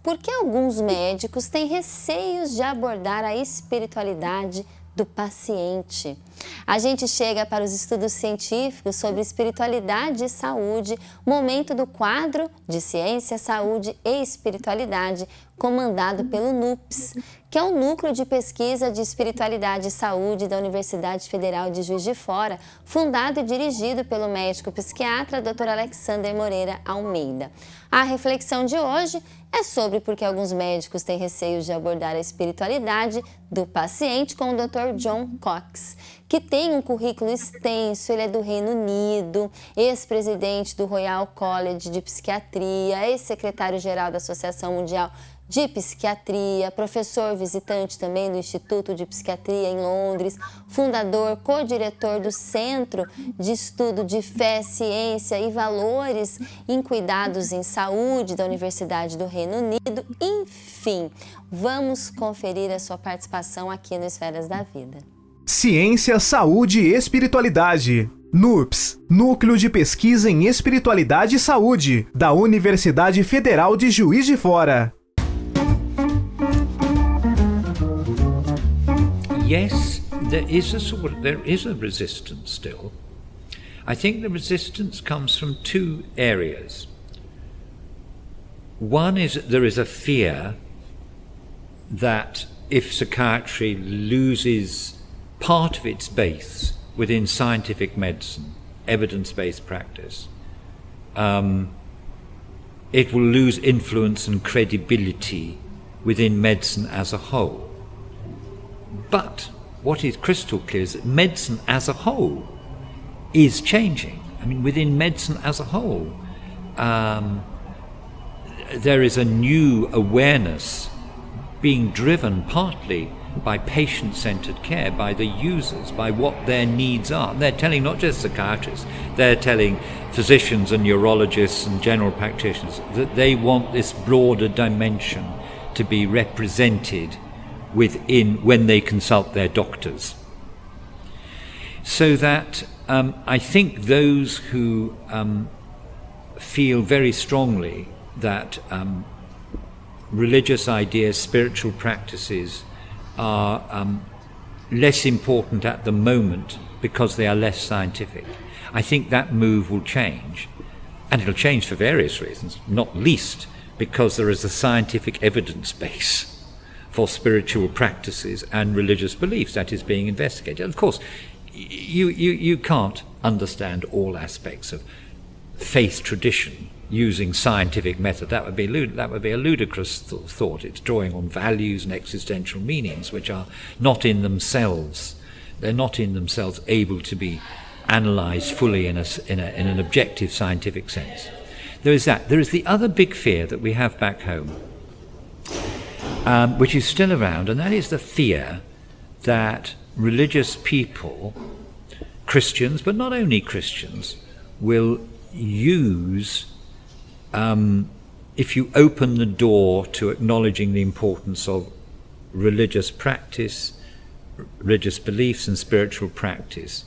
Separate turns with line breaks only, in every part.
Por que alguns médicos têm receios de abordar a espiritualidade do paciente? A gente chega para os estudos científicos sobre espiritualidade e saúde, momento do quadro de Ciência, Saúde e Espiritualidade, comandado pelo NUPS, que é o Núcleo de Pesquisa de Espiritualidade e Saúde da Universidade Federal de Juiz de Fora, fundado e dirigido pelo médico psiquiatra Dr. Alexander Moreira Almeida. A reflexão de hoje é sobre por que alguns médicos têm receios de abordar a espiritualidade do paciente com o Dr. John Cox, que tem um currículo extenso. Ele é do Reino Unido, ex-presidente do Royal College de Psiquiatria, ex-secretário-geral da Associação Mundial de Psiquiatria, professor visitante também do Instituto de Psiquiatria em Londres, fundador, co-diretor do Centro de Estudo de Fé, Ciência e Valores em Cuidados em Saúde da Universidade do Reino Unido. Enfim, vamos conferir a sua participação aqui no Esferas da Vida.
Ciência, Saúde e Espiritualidade. NUPS, Núcleo de Pesquisa em Espiritualidade e Saúde, da Universidade Federal de Juiz de Fora.
Yes, there is a resistance still. I think the resistance comes from two areas. One is that there is a fear that if psychiatry loses part of its base within scientific medicine, evidence-based practice, it will lose influence and credibility within medicine as a whole. But what is crystal clear is that medicine as a whole is changing. I mean, within medicine as a whole, there is a new awareness being driven partly by patient-centered care, by the users, by what their needs are. They're telling not just psychiatrists, they're telling physicians and neurologists and general practitioners that they want this broader dimension to be represented within when they consult their doctors. So that I think those who feel very strongly that religious ideas, spiritual practices are less important at the moment because they are less scientific, I think that move will change. And it'll change for various reasons, not least because there is a scientific evidence base for spiritual practices and religious beliefs that is being investigated. Of course, you can't understand all aspects of faith tradition using scientific method. That would be a ludicrous thought. It's drawing on values and existential meanings which are not in themselves. They're not in themselves able to be analysed fully in an objective scientific sense. There is that. There is the other big fear that we have back home, which is still around, and that is the fear that religious people, Christians, but not only Christians, will use, if you open the door to acknowledging the importance of religious practice, religious beliefs and spiritual practice,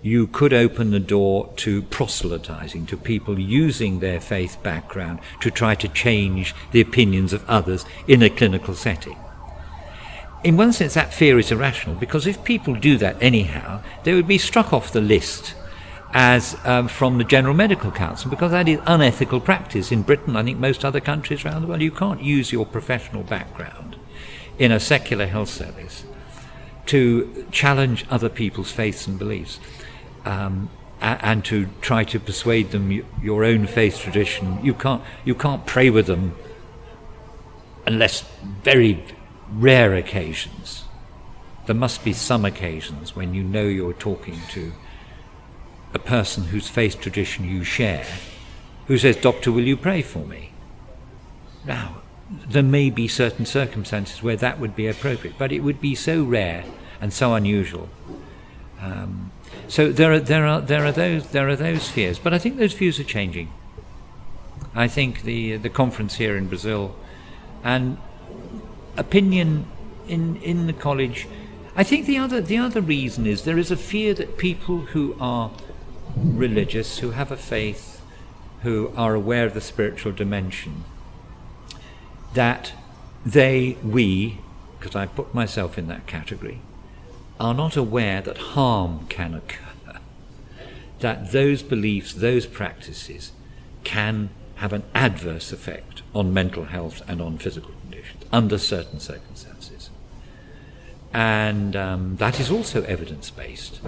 you could open the door to proselytizing, to people using their faith background to try to change the opinions of others in a clinical setting. In one sense, that fear is irrational, because if people do that anyhow, they would be struck off the list as from the General Medical Council, because that is unethical practice in Britain. I think most other countries around the world, you can't use your professional background in a secular health service to challenge other people's faiths and beliefs. And to try to persuade them your own faith tradition. You can't pray with them unless very rare occasions. There must be some occasions when you know you're talking to a person whose faith tradition you share, who says, "Doctor, will you pray for me?" Now, there may be certain circumstances where that would be appropriate, but it would be so rare and so unusual. So there are those fears, but I think those views are changing. I think the conference here in Brazil and opinion in the college. I think the other reason is there is a fear that people who are religious, who have a faith, who are aware of the spiritual dimension, that we, because I put myself in that category, are not aware that harm can occur, that those beliefs, those practices can have an adverse effect on mental health and on physical conditions under certain circumstances. And that is also evidence-based.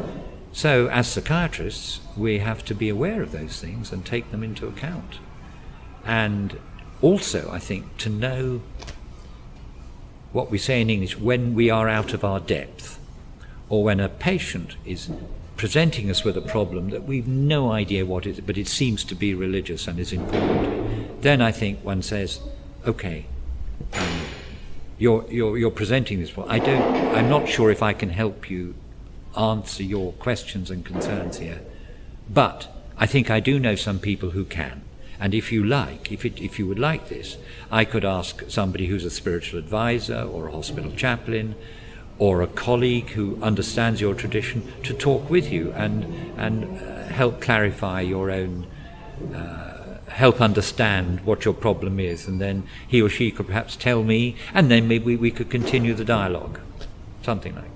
So as psychiatrists, we have to be aware of those things and take them into account. And also, I think, to know what we say in English, when we are out of our depth, or when a patient is presenting us with a problem that we've no idea what it is, but it seems to be religious and is important, then I think one says, okay, you're presenting this problem. I'm not sure if I can help you answer your questions and concerns here, but I think I do know some people who can. And if you like, if you would like this, I could ask somebody who's a spiritual advisor or a hospital chaplain or a colleague who understands your tradition to talk with you and help clarify your own, help understand what your problem is, and then he or she could perhaps tell me, and then maybe we could continue the dialogue, something like that.